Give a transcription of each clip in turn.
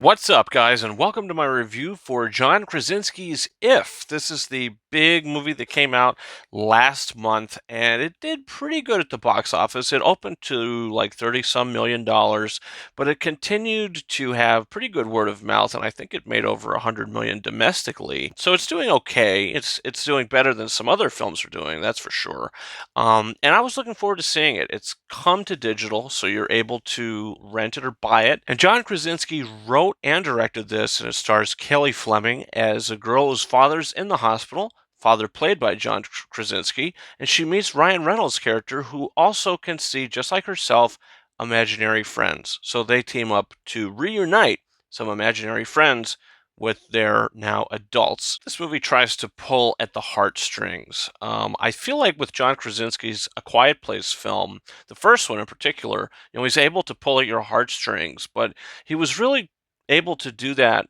What's up, guys, and welcome to my review for John Krasinski's If. This is the big movie that came out last month, and it did pretty good at the box office. It opened to like 30 some million dollars, but it continued to have pretty good word of mouth, and I think it made over 100 million domestically. So it's doing okay. It's doing better than some other films are doing, that's for sure. And I was looking forward to seeing it. It's come to digital, so you're able to rent it or buy it. And John Krasinski wrote and directed this, and it stars Kelly Fleming as a girl whose father's in the hospital, father played by John Krasinski, and she meets Ryan Reynolds' character, who also can see, just like herself, imaginary friends. So they team up to reunite some imaginary friends with their now adults. This movie tries to pull at the heartstrings. I feel like with John Krasinski's A Quiet Place film, the first one in particular, he's able to pull at your heartstrings, but he was really able to do that,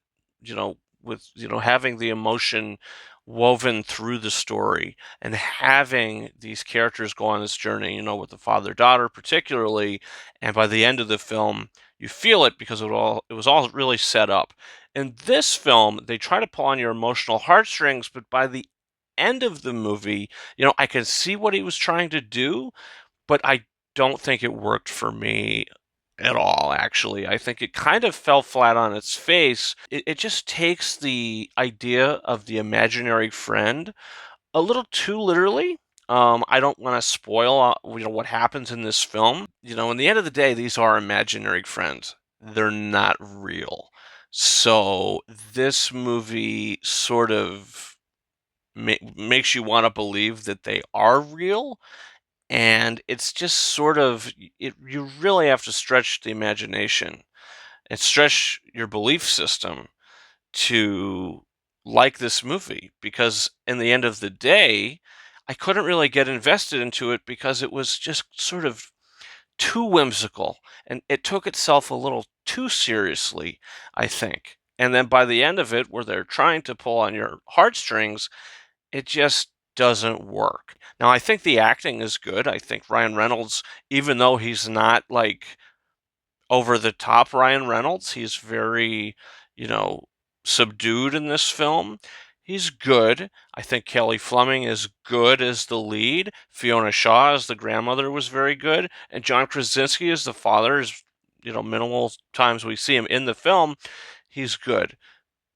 with, having the emotion woven through the story and having these characters go on this journey, with the father-daughter particularly, and by the end of the film, you feel it because it was all really set up. In this film, they try to pull on your emotional heartstrings, but by the end of the movie, I can see what he was trying to do, but I don't think it worked for me at all, actually. I think it kind of fell flat on its face. It just takes the idea of the imaginary friend a little too literally. I don't want to spoil, what happens in this film. In the end of the day, these are imaginary friends. They're not real. So this movie sort of makes you want to believe that they are real, and it's just sort of you really have to stretch the imagination and stretch your belief system to like this movie, because in the end of the day, I couldn't really get invested into it because it was just sort of too whimsical, and it took itself a little too seriously, I think. And then by the end of it, where they're trying to pull on your heartstrings, it just doesn't work. Now, I think the acting is good. I think Ryan Reynolds, even though he's not like over the top Ryan Reynolds, he's very, you know, subdued in this film. He's good. I think Kelly Fleming is good as the lead. Fiona Shaw as the grandmother was very good. And John Krasinski as the father is, minimal times we see him in the film, he's good.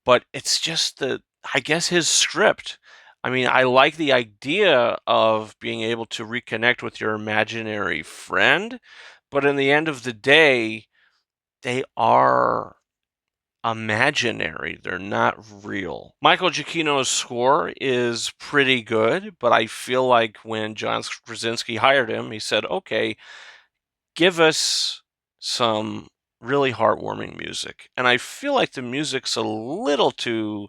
But it's just I guess his script. I mean, I like the idea of being able to reconnect with your imaginary friend, but in the end of the day, they are imaginary. They're not real. Michael Giacchino's score is pretty good, but I feel like when John Krasinski hired him, he said, okay, give us some really heartwarming music. And I feel like the music's a little too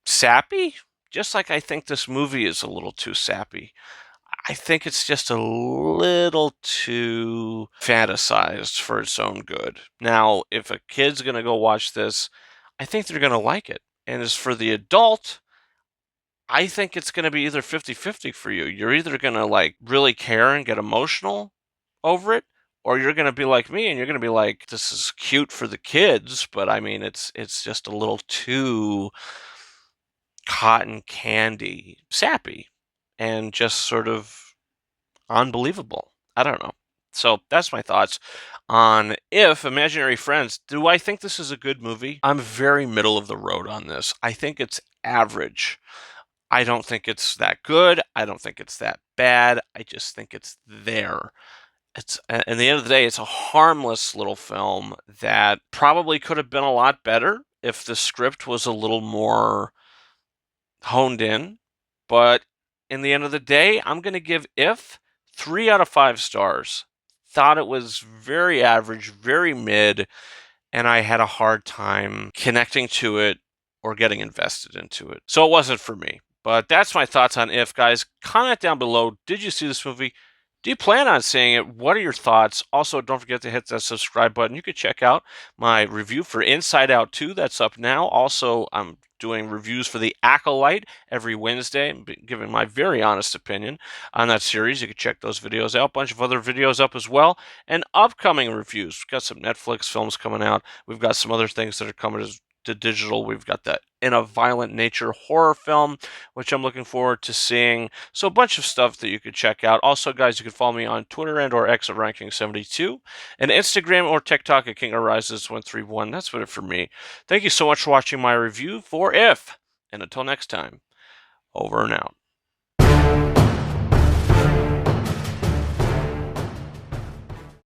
sappy, just like I think this movie is a little too sappy. I think it's just a little too fantasized for its own good. Now, if a kid's going to go watch this, I think they're going to like it. And as for the adult, I think it's going to be either 50-50 for you. You're either going to like really care and get emotional over it, or you're going to be like me and you're going to be like, this is cute for the kids, but I mean, it's just a little too cotton candy sappy and just sort of unbelievable. I don't know. So that's my thoughts on If Imaginary Friends. Do I think this is a good movie? I'm very middle of the road on this. I think it's average. I don't think it's that good. I don't think it's that bad. I just think it's there. It's at the end of the day, it's a harmless little film that probably could have been a lot better if the script was a little more honed in. But in the end of the day, I'm going to give If 3 out of 5 stars. Thought it was very average, very mid, and I had a hard time connecting to it or getting invested into it. So it wasn't for me. But that's my thoughts on If, guys. Comment down below. Did you see this movie? Do you plan on seeing it? What are your thoughts? Also, don't forget to hit that subscribe button. You could check out my review for Inside Out 2. That's up now. Also, I'm doing reviews for The Acolyte every Wednesday, giving my very honest opinion on that series. You can check those videos out. A bunch of other videos up as well, and upcoming reviews. We've got some Netflix films coming out. We've got some other things that are coming to digital. We've got the In a Violent Nature horror film, which I'm looking forward to seeing. So a bunch of stuff that you could check out. Also, guys, you can follow me on Twitter and or X at Ranking72, and Instagram or TikTok at King Arises 131. That's what it for me. Thank you so much for watching my review for If, and until next time, over and out.